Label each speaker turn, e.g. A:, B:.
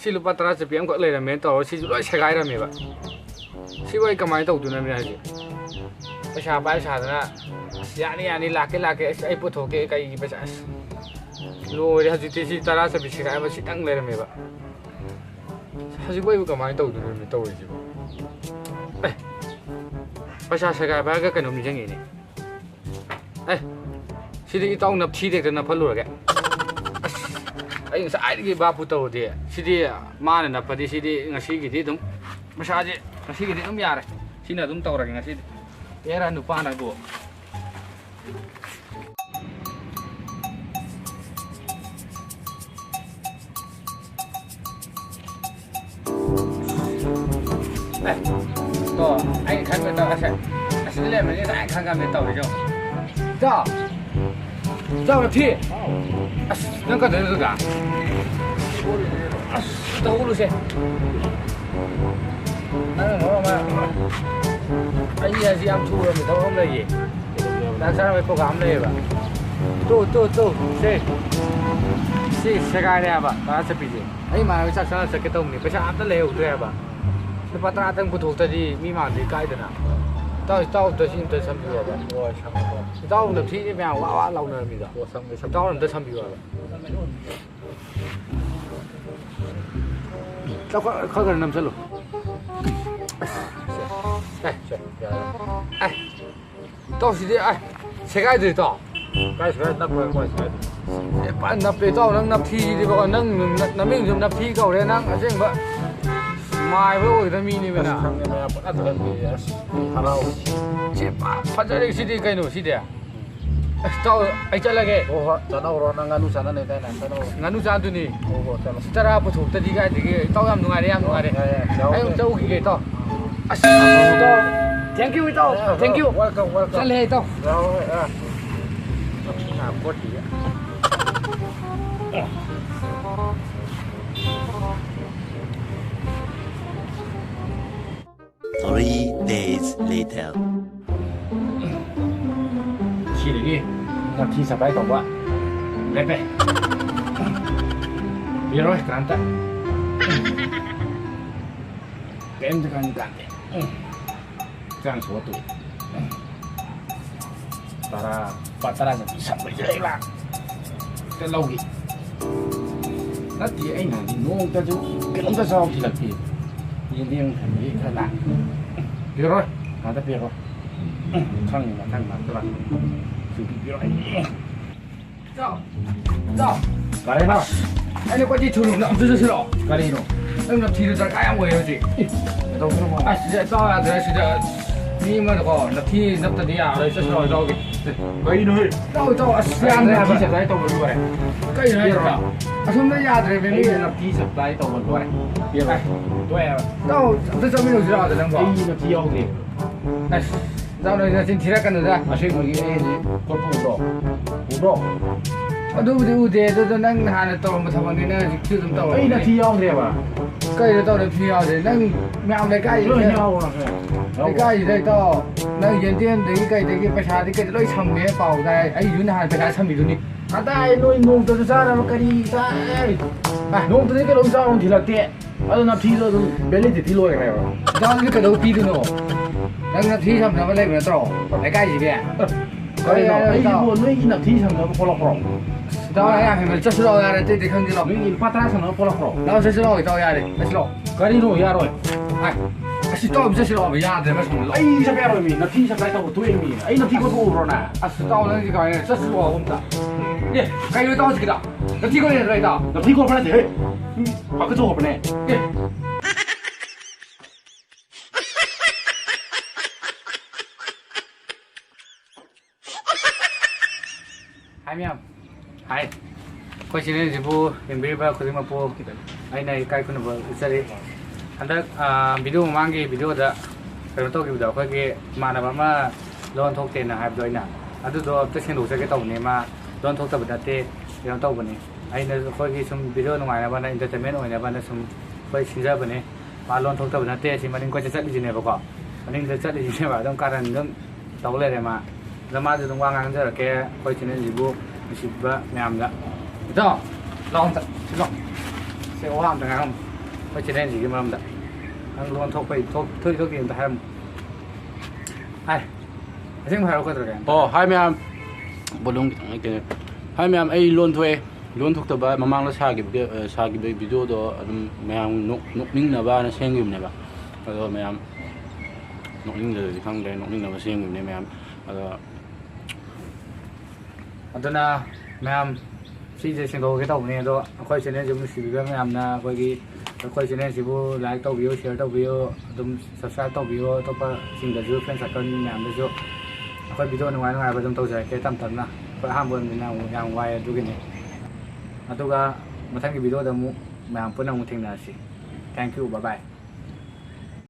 A: ꯁꯤ ꯂꯨꯄꯥ 10 ꯆꯠꯄꯤ ꯑꯃꯈꯛ ꯂꯩꯔꯝꯃꯦ ꯇꯧꯔ ꯁꯤꯁꯨ ꯂꯣꯏ ꯁꯦꯒꯥꯏꯔꯝꯃꯦꯕ ꯁꯤꯕꯨ ꯑꯩ ꯀꯃꯥꯏꯅ ꯇꯧꯗꯣꯏꯅꯣ ꯍꯧꯖꯤꯛ ꯄꯩꯁꯥ ꯄꯥꯏ ꯁꯥꯗꯅ ꯌꯥꯅꯤ ꯌꯥꯅꯤ ꯂꯥꯛꯀꯦ ꯑꯁ ꯑꯩ ꯄꯨꯊꯣꯛꯀꯦ ꯀꯩꯒꯤ ꯄꯩꯁꯥ ꯑꯁ ꯂꯣꯏꯔꯦ ꯍꯧꯖꯤꯛꯇꯤ ꯁꯤ 10 ꯆꯠꯄꯤ ꯁꯦꯒꯥꯏꯕ ꯁꯤꯇꯪ ꯂꯩꯔꯝꯃꯦꯕ ꯍꯧꯖꯤꯛꯄꯨ ꯑꯩꯕꯨ ꯀꯃꯥꯏꯅ ꯇꯧꯗꯣꯏꯅꯣ ꯇꯧꯔꯤꯁꯤꯕꯣ ꯄꯩꯁꯥ ꯁꯦꯒꯥꯏꯕ ꯍꯥꯏꯔꯒ ꯀꯩꯅꯣꯝ ꯅꯤꯡꯁꯤꯡꯉꯤꯅꯦ ꯁꯤꯗꯤ ꯏꯇꯥꯎ ꯅꯞꯊꯤꯗꯦꯛꯇ ꯅꯞꯍꯜꯂꯨꯔꯒꯦ ꯑꯁ ꯑꯩ ꯉꯁꯥꯏꯗꯒꯤ ꯕꯥꯞꯄꯨ ꯇꯧꯔꯗꯤ ꯁꯤꯗꯤ ꯃꯥꯅ ꯅꯞꯄꯗꯤ ꯁꯤꯗꯤ ꯉꯁꯤꯒꯤꯗꯤ ꯑꯗꯨꯝ ꯄꯩꯁꯥꯁꯦ ꯉꯁꯤꯒꯤꯗꯤ ꯑꯗꯨꯝ ꯌꯥꯔꯦ ꯁꯤꯅ ꯑꯗꯨꯝ ꯇꯧꯔꯒꯦ ꯉꯁꯤꯗꯤ ꯑꯦꯔꯥ ꯅꯨꯄꯥꯅꯕꯨ 또 anh khăn bên tao sẽ xin lên mà như thế khăn bên tao được không? Cho cho là thi nó có thể được cả tao luôn xem nó mà anh gì em thu rồi mình tao không lấy gì đang sao phải cố gắng đây vậy tu xe gai đây à ta sẽ bị gì ấy mà chắc chắn là sẽ cái tông này phải sao nó leo đây à lupa 10 tang puthoktadi mi mangdi kaidana tau to sin to sambiwa ba o sambiwa tau na thi ni mya wa launa mi da o sambiwa tau na sambiwa ba tau kha ga nam chalo ai tau si de ai segai de to kai segai na ko segai pa na pe tau nang nap thi di ba nang naming jum nap thi kau re nang aseng ba mai với ôi thằng mini vậy nào? Phát ra đi cái nổ xí đấy. Tao anh chơi là cái.
B: Cho nó rồi nó nganu sana này đây này.
A: Nganu sana tu ni. Secara apa tu? Tadi cái tao làm nung ada Anh cháu cái tao. Tao. Thank you tao. Thank you.
B: Welcome.
A: Sao lại tao?
B: Rồi. Cốt gì
C: 3 days later.
A: Chỉ để đi, làm thi sắp bài tổng quá. Lên về. Đi rồi, cản ta. Em cho cản thế. Cản số tuổi. Patara sắp bài dễ là. Cái lâu gì? Nó thì anh này thì nó ta chú cái ông ta sao thì là gì? Nhìn riêng thành nghĩ thật lạ. Được rồi, hắn ta biết rồi. Thằng mà các bạn xử lý rồi. Sao? Cái này nào? Anh có gì thử lục nặng chưa rõ? Cái này nó. Em làm thì được cái em quay rồi gì? Đâu không mà. Sẽ sao là thế sẽ đi mà có là thi nắp ta đi à rồi sẽ rồi đâu cái nơi đâu ăn này thi sẽ tàu một rồi cái này rồi không nó ra rồi bên đây là thi sẽ tàu một rồi biết này tôi đâu tôi cho mình được rồi đang bảo thi là thi ông gì này sau này là xin thi ra cần ra mà xin một cái gì con phụ độ đúng tôi đang hàng tàu mà thằng này nó chưa tầm tàu ấy là thi ông gì mà cây là tàu là thi ông thì đang mèo này cây rồi nhau rồi cái gì đây to năng hiện tiền đấy cái पैसा đấy cái lối sắm cái bảo cái ấy dưới này phải sắm gì rồi à đây lối nông tôi ra là cái gì đây nông tôi cái lối ra thì là tiện ở nó thi rồi bên lên thì thi lối này rồi đó cái đầu tiên nữa đang thi sắm nó lên nó trỏ cái gì vậy cái ấy buồn mấy cái thi sắm nó có lọc đó là mình chắc rồi ra đây thì không gì lọc những phát ra sắm nó có lọc đó sẽ rồi tao ra đây cái đi rồi ra rồi Asi tao bisa sih lo biar deh mas mulu.
B: Ai siapa yang ini? Nanti siapa yang tahu tuh ini? Ai nanti kau tahu rona.
A: Asi tao nanti kau ini sesuatu om tak. Ye, kau itu tahu sekitar. Nanti kau ini lagi tak.
B: Nanti kau pernah deh. Aku tahu pernah.
A: Ye. Hai miam. Hai. Kau sini jibu yang berapa kau lima puluh. Ai nai kai kau nak usari. Anda video mangi video da kalau tahu kita kau ke mana mama loan thok ten na have doi na adu do te sen do se ke tahu ne ma loan thok ta bada te yang tahu bani ai na kau ke sum video nungai na bana entertainment oi na bana sum kau sinja bani ma loan thok ta bada te si maning kau chat di ne ba ko maning chat di ne ba dong karan dong tahu le ma lama tu dong wang ang ja ke kau sini jibu mesti ba nyam da itu loan ta lo se wang tengah ꯑꯩꯈꯣꯏ ꯆꯦꯅꯦꯜꯁꯤꯒꯤ ꯃꯔꯝꯗ ꯅꯪ ꯂꯣꯟ ꯊꯣꯛꯄꯩ ꯊꯣꯛꯀꯦ ꯑꯝꯇ ꯍꯥꯏꯔꯝꯃꯨ ꯍꯥꯏ ꯑꯁꯦꯡꯕ ꯍꯥꯏꯔꯛꯑꯣ ꯀꯩꯗꯧꯔꯒꯦ
B: ꯑꯣ ꯍꯥꯏ ꯃꯌꯥꯝ ꯕꯣꯂꯨꯝ ꯈꯤꯇꯪ ꯍꯥꯏ ꯃꯌꯥꯝ ꯑꯩ ꯂꯣꯟ ꯊꯣꯛꯑꯦ ꯂꯣꯟ ꯊꯣꯛꯇꯕ ꯃꯃꯥꯡꯗ ꯁꯥꯈꯤꯕ ꯚꯤꯗꯤꯑꯣꯗꯣ ꯑꯗꯨꯝ ꯃꯌꯥꯝ ꯅꯣꯛꯅꯤꯡꯅꯕꯅ ꯁꯦꯝꯈꯤꯕꯅꯦꯕ ꯑꯗꯣ ꯃꯌꯥꯝ ꯅꯣꯛꯅꯤꯡꯗ꯭ꯔꯗꯤ ꯈꯪꯗ꯭ꯔꯦ ꯅꯣꯛꯅꯤꯡꯅꯕ ꯁꯦꯝꯈꯤꯕꯅꯦ ꯃꯌꯥꯝ ꯑꯗꯣ
A: ꯑꯗꯨꯅ ꯃꯌꯥꯝ ꯁꯤꯁꯦ ꯁꯦꯡꯗꯣꯛꯑꯒꯦ ꯇꯧꯕꯅꯦ ꯑꯗꯣ ꯑꯩꯈꯣꯏ ꯆꯦꯅꯦꯜꯁꯤꯕꯨ ꯅꯨꯡꯁꯤꯕꯤꯕ ꯃꯌꯥꯝꯅ ꯑꯩꯈꯣꯏ ꯆꯦꯅꯦꯜꯁꯤꯕꯨ ꯂꯥꯏꯛ ꯇꯧꯕꯤꯌꯨ ꯁꯤꯌꯔ ꯇꯧꯕꯤꯌꯨ ꯑꯗꯨꯝ ꯁꯕꯁꯀ꯭ꯔꯥꯏꯕ ꯇꯧꯕꯤꯌꯨ ꯑꯇꯣꯞꯄꯁꯤꯡꯗꯁꯨ ꯐ꯭ꯔꯦꯟ ꯁꯥꯔꯀꯜ ꯃꯌꯥꯝꯗꯁꯨ ꯑꯩꯈꯣꯏ ꯚꯤꯗꯤꯑꯣ ꯅꯨꯡꯉꯥꯏꯕ ꯑꯗꯨꯝ ꯇꯧꯖꯔꯛꯀꯦ ꯇꯞ ꯇꯞꯅ ꯑꯩꯈꯣꯏ ꯑꯍꯥꯟꯕ ꯑꯣꯏꯕꯅꯤꯅ ꯌꯥꯝ ꯋꯥꯏ ꯑꯗꯨꯒꯤꯅꯤ ꯑꯗꯨꯒ ꯃꯊꯪꯒꯤ ꯚꯤꯗꯤꯑꯣꯗ ꯑꯃꯨꯛ ꯃꯌꯥꯝ ꯄꯨꯟꯅ ꯑꯃꯨꯛ ꯊꯦꯡꯅꯔꯁꯤ ꯊꯦꯡꯛ ꯌꯨ ꯕꯥꯏ ꯕꯥꯏ